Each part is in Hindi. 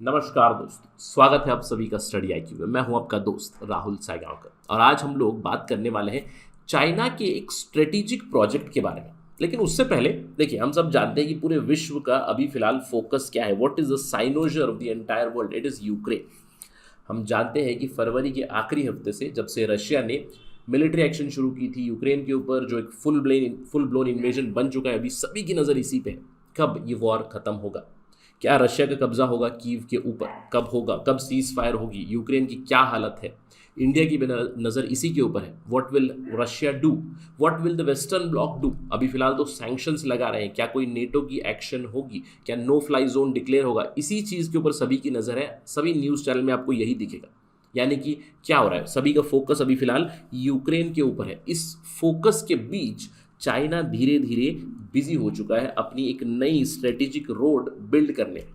नमस्कार दोस्तों, स्वागत है आप सभी का स्टडी आईक्यू में। मैं हूं आपका दोस्त राहुल सायगांवकर और आज हम लोग बात करने वाले हैं चाइना के एक स्ट्रेटेजिक प्रोजेक्ट के बारे में। लेकिन उससे पहले देखिए, हम सब जानते हैं कि पूरे विश्व का अभी फिलहाल फोकस क्या है। What is the cynosure of the entire world? It is Ukraine. हम जानते हैं कि फरवरी के आखिरी हफ्ते से जब से रशिया ने मिलिट्री एक्शन शुरू की थी यूक्रेन के ऊपर, जो एक फुल ब्लोन इन्वेजन बन चुका है, अभी सभी की नज़र इसी पे है। कब ये वॉर खत्म होगा? क्या रशिया का कब्जा होगा कीव के ऊपर? कब होगा? कब सीज फायर होगी? यूक्रेन की क्या हालत है? इंडिया की भी नज़र इसी के ऊपर है। What will Russia do? What will the western block do? अभी फिलहाल तो सैंक्शंस लगा रहे हैं। क्या कोई नेटो की एक्शन होगी? क्या नो फ्लाई जोन डिक्लेयर होगा? इसी चीज़ के ऊपर सभी की नज़र है। सभी न्यूज़ चैनल में आपको यही दिखेगा। यानी कि क्या हो रहा है, सभी का फोकस अभी फिलहाल यूक्रेन के ऊपर है। इस फोकस के बीच चाइना धीरे धीरे बिजी हो चुका है अपनी एक नई स्ट्रेटेजिक रोड बिल्ड करने में।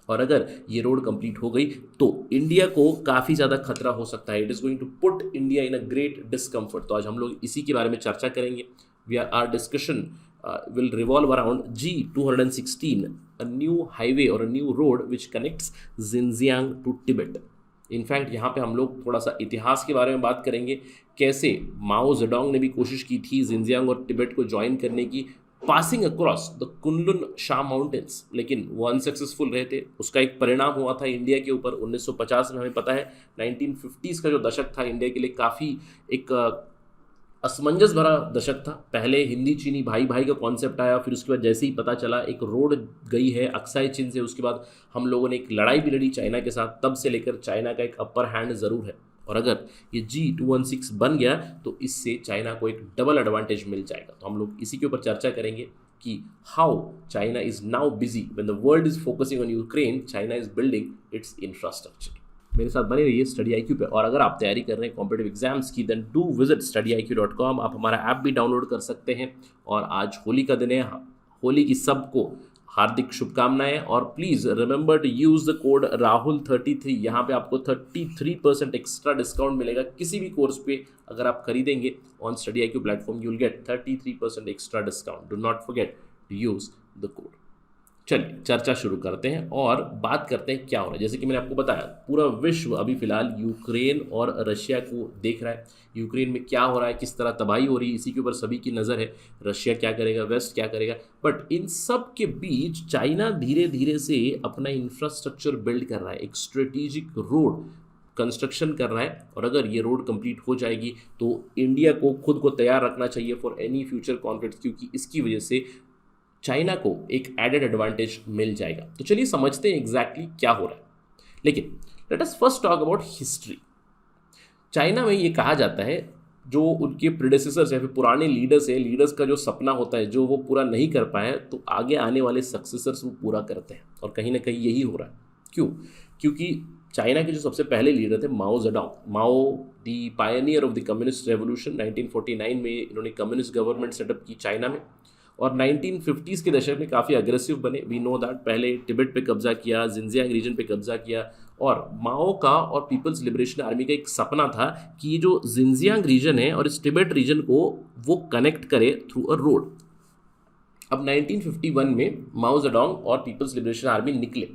और अगर ये रोड कंप्लीट हो गई तो इंडिया को काफ़ी ज़्यादा खतरा हो सकता है। It is going to put India in a great discomfort. तो आज हम लोग इसी के बारे में चर्चा करेंगे। We are discussion will revolve around G216, a new highway or a new road which connects Xinjiang to Tibet. In fact यहाँ पे हम लोग थोड़ा सा इतिहास के बारे में बात करेंगे। कैसे माओ जेडोंग ने भी कोशिश की थी जिनजियांग और तिब्बत को ज्वाइन करने की, passing across the Kunlun Shan mountains, लेकिन वो अनसक्सेसफुल रहे थे। उसका एक परिणाम हुआ था इंडिया के ऊपर 1950 में। हमें पता है 1950s का जो दशक था इंडिया के लिए काफ़ी एक असमंजस भरा दशक था। पहले हिंदी चीनी भाई भाई का कॉन्सेप्ट आया, फिर उसके बाद जैसे ही पता चला एक रोड गई है अक्साई चीन से, उसके बाद हम लोगों ने एक लड़ाई भी लड़ी चाइना के साथ। तब से लेकर चाइना का एक अपर हैंड ज़रूर है। और अगर ये G216 बन गया तो इससे चाइना को एक डबल एडवांटेज मिल जाएगा। तो हम लोग इसी के ऊपर चर्चा करेंगे कि how China is now busy when the world is focusing on Ukraine, China is building it's infrastructure. मेरे साथ बने रहिए स्टडी आई क्यू पे। और अगर आप तैयारी कर रहे हैं कॉम्पिटिटिव एग्जाम्स की, देन डू विजिट studyIQ.com। आप हमारा ऐप भी डाउनलोड कर सकते हैं। और आज होली का दिन है। होली की सबको हार्दिक शुभकामनाएं। और please remember to use the code राहुल33। यहाँ पे आपको 33% एक्स्ट्रा डिस्काउंट मिलेगा किसी भी कोर्स पे अगर आप खरीदेंगे on StudyIQ platform. You will get 33% extra discount. Do not forget to use the code. चलिए चर्चा शुरू करते हैं और बात करते हैं क्या हो रहा है। जैसे कि मैंने आपको बताया, पूरा विश्व अभी फिलहाल यूक्रेन और रशिया को देख रहा है। यूक्रेन में क्या हो रहा है, किस तरह तबाही हो रही है, इसी के ऊपर सभी की नज़र है। रशिया क्या करेगा, वेस्ट क्या करेगा। बट इन सब के बीच चाइना धीरे धीरे से अपना इंफ्रास्ट्रक्चर बिल्ड कर रहा है, एक स्ट्रेटेजिक रोड कंस्ट्रक्शन कर रहा है। और अगर ये रोड कंप्लीट हो जाएगी तो इंडिया को खुद को तैयार रखना चाहिए फॉर एनी फ्यूचर कॉन्फ्लिक्ट, क्योंकि इसकी वजह से चाइना को एक एडेड एडवांटेज मिल जाएगा। तो चलिए समझते हैं एग्जैक्टली क्या हो रहा है। लेकिन let us first talk about history. China में ये कहा जाता है, जो उनके प्रेडेसेसर्स या फिर पुराने लीडर्स हैं, लीडर्स का जो सपना होता है जो वो पूरा नहीं कर पाए तो आगे आने वाले सक्सेसर्स वो पूरा करते हैं। और कहीं ना कहीं यही हो रहा है। क्यों? क्योंकि चाइना के जो सबसे पहले लीडर थे Mao Zedong, Mao the pioneer of the communist revolution, 1949 में इन्होंने कम्युनिस्ट गवर्नमेंट सेटअप की चाइना में। और 1950s के दशक में काफ़ी अग्रेसिव बने। We know that. पहले तिब्बत पे कब्जा किया, जिनजियांग रीजन पे कब्जा किया। और माओ का और पीपल्स लिबरेशन आर्मी का एक सपना था कि ये जो जिनजियांग रीजन है और इस तिब्बत रीजन को वो कनेक्ट करे थ्रू अ रोड। अब 1951 में माओ जेडोंग और पीपल्स लिबरेशन आर्मी निकले,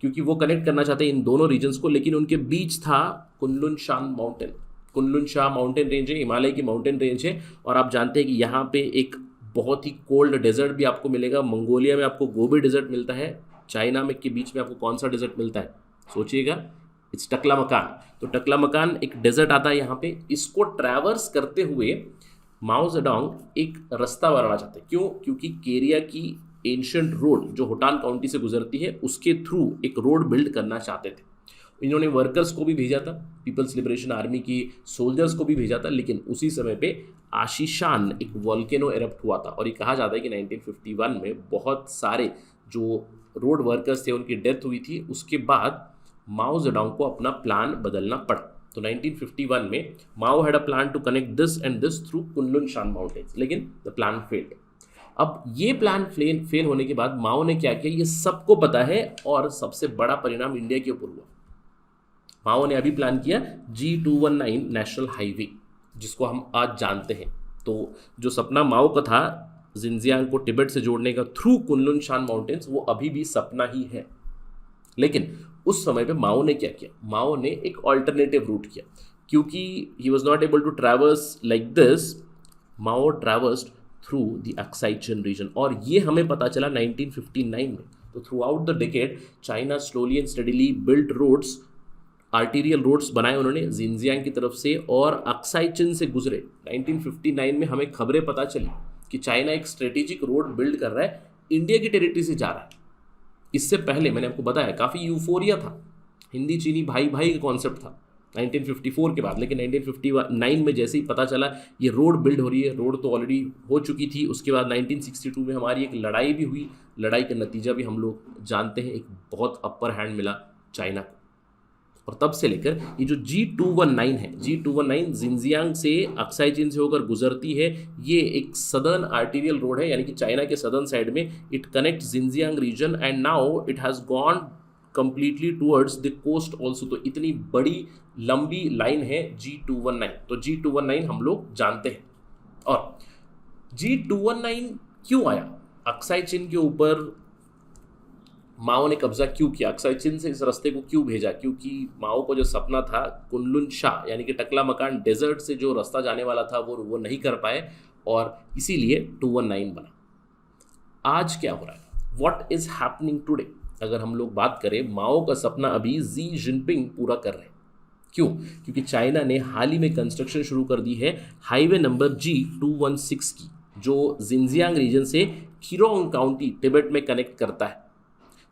क्योंकि वो कनेक्ट करना चाहते इन दोनों रीजन्स को। लेकिन उनके बीच था कुनलुन शान mountain. Kunlun Shah mountain range है, हिमालय की माउंटेन रेंज है। और आप जानते हैं कि यहाँ पे एक बहुत ही कोल्ड डेजर्ट भी आपको मिलेगा। मंगोलिया में आपको गोबी डेजर्ट मिलता है। चाइना में के बीच में आपको कौन सा डेजर्ट मिलता है? सोचिएगा, इट्स टकलामकान। तो टकलामकान एक डेजर्ट आता है यहाँ पे। इसको ट्रैवर्स करते हुए माओ जेडोंग एक रास्ता बनाना चाहते हैं। क्यों? क्योंकि केरिया की एंशियंट रोड जो होटान काउंटी से गुजरती है उसके थ्रू एक रोड बिल्ड करना चाहते थे। इन्होंने वर्कर्स को भी भेजा था, पीपल्स लिबरेशन आर्मी की सोल्जर्स को भी भेजा था। लेकिन उसी समय पे आशीशान एक वॉल्केनो एरप्ट हुआ था। और ये कहा जाता है कि 1951 में बहुत सारे जो रोड वर्कर्स थे उनकी डेथ हुई थी। उसके बाद माओ जेडोंग को अपना प्लान बदलना पड़ा। तो 1951 में Mao had a plan to connect this and this through Kunlun Shan mountains, लेकिन द प्लान फेल्ड। अब ये प्लान फेल होने के बाद माओ ने क्या किया, ये सबको पता है। और सबसे बड़ा परिणाम इंडिया के ऊपर हुआ। माओ ने अभी प्लान किया G219 नेशनल हाईवे, जिसको हम आज जानते हैं। तो जो सपना माओ का था जिनजियांग को तिब्बत से जोड़ने का थ्रू कुनलुन शान माउंटेन्स, वो अभी भी सपना ही है। लेकिन उस समय पे माओ ने क्या किया, माओ ने एक ऑल्टरनेटिव रूट किया, क्योंकि he was not able to traverse like this, Mao traversed through the Aksai Chin region, और ये हमें पता चला 1959 में। तो throughout the decade China slowly and steadily build roads, arterial roads बनाए उन्होंने जिनजियांग की तरफ से और अक्साई चिन से गुजरे। 1959 में हमें खबरें पता चली कि चाइना एक स्ट्रेटेजिक रोड बिल्ड कर रहा है, इंडिया की टेरिटरी से जा रहा है। इससे पहले मैंने आपको बताया काफ़ी यूफोरिया था, हिंदी चीनी भाई भाई का कॉन्सेप्ट था 1954 के बाद, लेकिन 1959 में जैसे ही पता चला ये रोड बिल्ड हो रही है, रोड तो ऑलरेडी हो चुकी थी, उसके बाद 1962 में हमारी एक लड़ाई भी हुई, लड़ाई का नतीजा भी हम लोग जानते हैं, एक बहुत अपर हैंड मिला चाइना को। और तब से लेकर ये जो G219 है, G219 जिनजियांग से अक्साई चिन से होकर गुजरती है, ये एक सदर्न आर्टीरियल रोड है, यानी कि चाइना के सदर्न साइड में it connect Xinjiang region and now it has gone completely towards the coast also. तो इतनी बड़ी लंबी लाइन है G219, तो G219 हम लोग जानते हैं। और G219 क्यों आया, अक्साई चिन के ऊपर माओ ने कब्जा क्यों किया, अक्साई चिन से इस रास्ते को क्यों भेजा, क्योंकि माओ को जो सपना था कुनलुन शाह यानी कि टकला मकान डेजर्ट से जो रास्ता जाने वाला था वो नहीं कर पाए, और इसीलिए 219 बना। आज क्या हो रहा है, व्हाट इज हैपनिंग टुडे, अगर हम लोग बात करें, माओ का सपना अभी जी जिनपिंग पूरा कर रहे हैं। क्यों, क्योंकि चाइना ने हाल ही में कंस्ट्रक्शन शुरू कर दी है हाईवे नंबर G216 की, जो जिनजियांग रीजन से खिरोंग काउंटी तिब्बत में कनेक्ट करता है।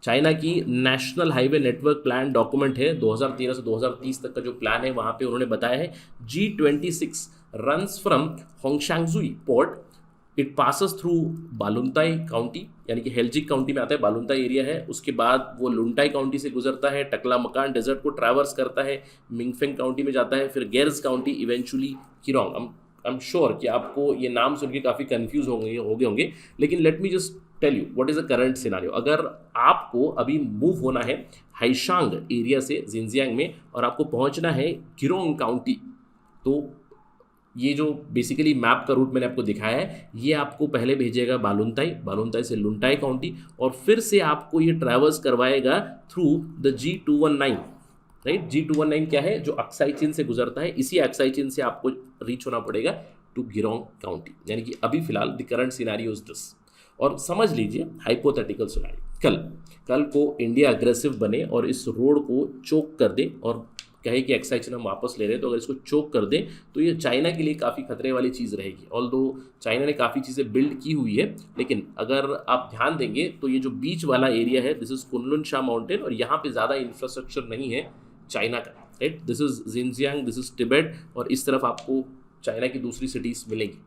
चाइना की national highway network plan document है 2013 से 2030 तक का जो प्लान है, वहाँ पे उन्होंने बताया है G26 runs from Hongshanzui port, it passes through Baluntai county, यानी कि हेल्जिक काउंटी में आता है, बालुनताई एरिया है, उसके बाद वो लुनटाई काउंटी से गुजरता है, टकला मकान डेजर्ट को ट्रैवर्स करता है, मिंगफेंग काउंटी में जाता है, फिर Gerze county, eventually Kyirong. I am sure कि आपको ये नाम सुन के काफ़ी कन्फ्यूज हो गए होंगे, लेकिन let me just tell you what is the current scenario. अगर आपको अभी मूव होना है हाईशांग एरिया से जिनजियांग में और आपको पहुंचना है किरोंग काउंटी, तो ये जो बेसिकली मैप का रूट मैंने आपको दिखाया है, ये आपको पहले भेजेगा बालुनताई, बालुनताई से लुनटाई काउंटी, और फिर से आपको ये ट्रैवर्स करवाएगा through the G219, right. G219 क्या है, जो अक्साई चिन से गुजरता है, इसी अक्साई चिन से आपको रीच होना पड़ेगा टू गिरोंग काउंटी, यानी कि अभी फिलहाल the current scenario is this. और समझ लीजिए हाइपोथेटिकल सिनारियो, कल को इंडिया अग्रेसिव बने और इस रोड को चोक कर दे और कहे कि अक्साई चिन हम वापस ले रहे हैं, तो अगर इसको चोक कर दें तो ये चाइना के लिए काफ़ी खतरे वाली चीज़ रहेगी। ऑल्दो चाइना ने काफ़ी चीज़ें बिल्ड की हुई है, लेकिन अगर आप ध्यान देंगे तो ये जो बीच वाला एरिया है, this is Kunlun Shah mountain, और यहाँ पे ज़्यादा इंफ्रास्ट्रक्चर नहीं है चाइना का, right. This is Jinjiang, this is Tibet, और इस तरफ आपको चाइना की दूसरी सिटीज़ मिलेंगी।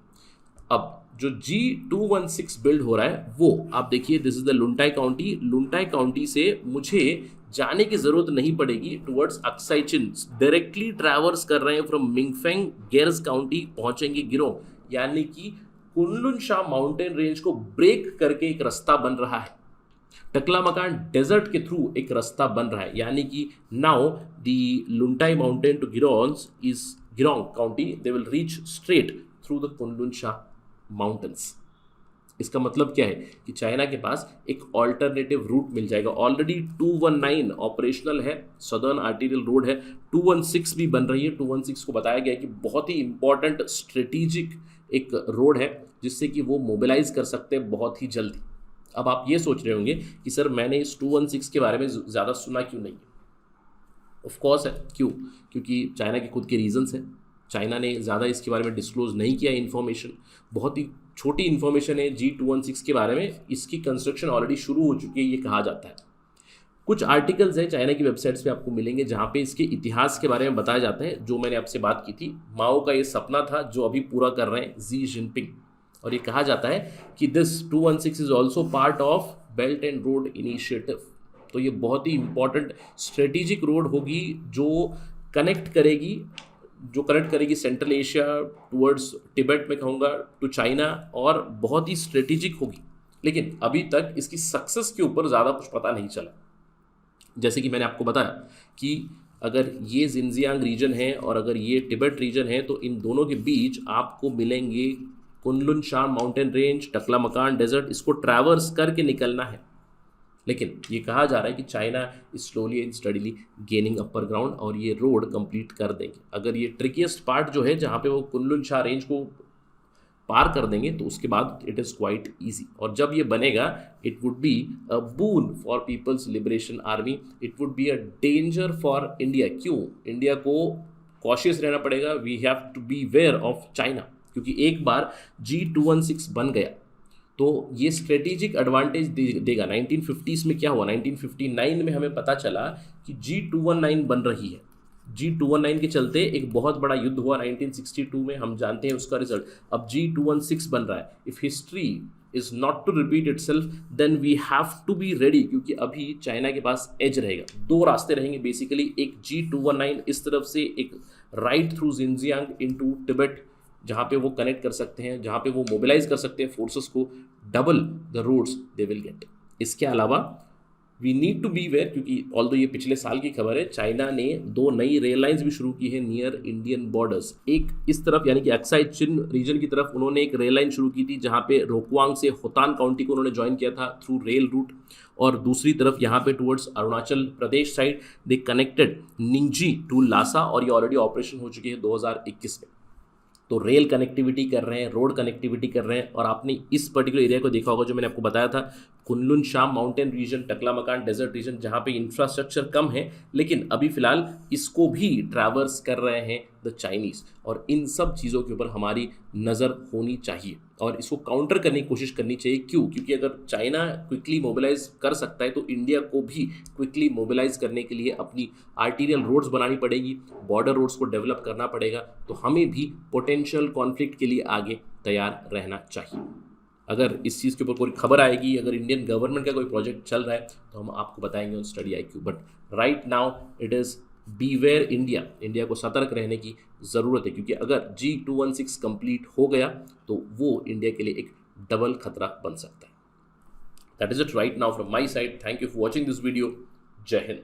अब जो G216 बिल्ड हो रहा है वो आप देखिए, this is the Luntai county, Luntai county से मुझे जाने की जरूरत नहीं पड़ेगी towards Aksai Chin, directly traverse कर रहे हैं फ्रॉम मिंगफेंग गेर्स काउंटी, पहुंचेंगे गिरोंग, यानी कि कुनलुन शाह माउंटेन रेंज को ब्रेक करके एक रास्ता बन रहा है, टकला मकान डेजर्ट के थ्रू एक रास्ता बन रहा है, यानी कि now the Luntai mountain to Kyirong county, they will reach straight through the Kunlun Shan mountains. इसका मतलब क्या है कि चाइना के पास एक ऑल्टरनेटिव रूट मिल जाएगा। ऑलरेडी 219 ऑपरेशनल है, सदर्न आर्टीरियल रोड है, 216 भी बन रही है। 216 को बताया गया है कि बहुत ही इंपॉर्टेंट स्ट्रेटेजिक एक रोड है, जिससे कि वो मोबिलाइज कर सकते हैं बहुत ही जल्दी। अब आप ये सोच रहे होंगे कि सर मैंने इस 216 के बारे में ज़्यादा सुना क्यों नहीं है। ऑफ कोर्स है, क्यों, क्योंकि चाइना के खुद के रीजंस हैं। चाइना ने ज़्यादा इसके बारे में डिस्क्लोज नहीं किया इन्फॉर्मेशन, बहुत ही छोटी इन्फॉर्मेशन है G216 के बारे में। इसकी कंस्ट्रक्शन ऑलरेडी शुरू हो चुकी है ये कहा जाता है। कुछ आर्टिकल्स हैं चाइना की वेबसाइट्स पे आपको मिलेंगे जहाँ पे इसके इतिहास के बारे में बताया जाता है, जो मैंने आपसे बात की थी। माओ का ये सपना था जो अभी पूरा कर रहे हैं जी जिनपिंग, और ये कहा जाता है कि this 216 is also part of belt and road initiative. तो ये बहुत ही इंपॉर्टेंट स्ट्रेटेजिक रोड होगी जो कनेक्ट करेगी सेंट्रल एशिया टुवर्ड्स तिब्बत में कहूँगा टू चाइना, और बहुत ही स्ट्रेटेजिक होगी। लेकिन अभी तक इसकी सक्सेस के ऊपर ज़्यादा कुछ पता नहीं चला। जैसे कि मैंने आपको बताया कि अगर ये जिनजियांग रीजन है और अगर ये तिब्बत रीजन है, तो इन दोनों के बीच आपको मिलेंगे कुनलुन शाह माउंटेन रेंज, टकला मकान डेजर्ट, इसको ट्रैवर्स करके निकलना है। लेकिन ये कहा जा रहा है कि China slowly and steadily gaining upper ground और ये रोड कंप्लीट कर देंगे। अगर ये ट्रिकीस्ट पार्ट जो है जहाँ पे वो कुनलुन शाह रेंज को पार कर देंगे तो उसके बाद इट इज़ क्वाइट ईजी। और जब ये बनेगा it would be a boon for People's Liberation Army, it would be a danger for India. क्यों? इंडिया को कॉशियस रहना पड़ेगा, we have to be aware of China, क्योंकि एक बार G216 बन गया तो ये स्ट्रेटेजिक एडवांटेज देगा। 1950s में क्या हुआ, 1959 में हमें पता चला कि G219 बन रही है। G219 के चलते एक बहुत बड़ा युद्ध हुआ 1962 में, हम जानते हैं उसका रिजल्ट। अब G216 बन रहा है। If history is not to repeat itself then we have to be ready, क्योंकि अभी चाइना के पास एज रहेगा। दो रास्ते रहेंगे बेसिकली, एक G219 इस तरफ से, एक right through Jinjiang into Tibet, जहाँ पे वो कनेक्ट कर सकते हैं, जहाँ पे वो मोबिलाइज कर सकते हैं फोर्सेस को। Double the roads they will get. इसके अलावा we need to be aware, क्योंकि ऑल्दो ये पिछले साल की खबर है, चाइना ने 2 नई रेल लाइंस भी शुरू की है नियर इंडियन बॉर्डर्स। एक इस तरफ यानी कि अक्साई चिन रीजन की तरफ उन्होंने एक रेल लाइन शुरू की थी जहाँ पे रोकवांग से होतान काउंटी को उन्होंने ज्वाइन किया था थ्रू रेल रूट, और दूसरी तरफ यहाँ पे towards Arunachal Pradesh side they connected Nyingchi to Lhasa, और ये ऑलरेडी ऑपरेशन हो चुकी है 2021 में। तो रेल कनेक्टिविटी कर रहे हैं, रोड कनेक्टिविटी कर रहे हैं। और आपने इस पर्टिकुलर एरिया को देखा होगा जो मैंने आपको बताया था, Kunlun Shan mountain region, Taklamakan desert region, जहाँ पे इंफ्रास्ट्रक्चर कम है, लेकिन अभी फिलहाल इसको भी ट्रैवर्स कर रहे हैं द चाइनीज़। और इन सब चीज़ों के ऊपर हमारी नज़र होनी चाहिए और इसको काउंटर करने की कोशिश करनी चाहिए। क्यों? क्योंकि अगर चाइना क्विकली मोबिलाइज कर सकता है तो इंडिया को भी क्विकली मोबिलाइज करने के लिए अपनी आर्टीरियल रोड्स बनानी पड़ेगी, बॉर्डर रोड्स को डेवलप करना पड़ेगा। तो हमें भी पोटेंशियल कॉन्फ्लिक्ट के लिए आगे तैयार रहना चाहिए। अगर इस चीज़ के ऊपर कोई खबर आएगी, अगर इंडियन गवर्नमेंट का कोई प्रोजेक्ट चल रहा है तो हम आपको बताएंगे on study IQ। But right now it is beware India. India को सतर्क रहने की ज़रूरत है, क्योंकि अगर G216 कंप्लीट हो गया तो वो इंडिया के लिए एक डबल खतरा बन सकता है। That is it right now from my side. Thank you for watching this video. जय हिंद।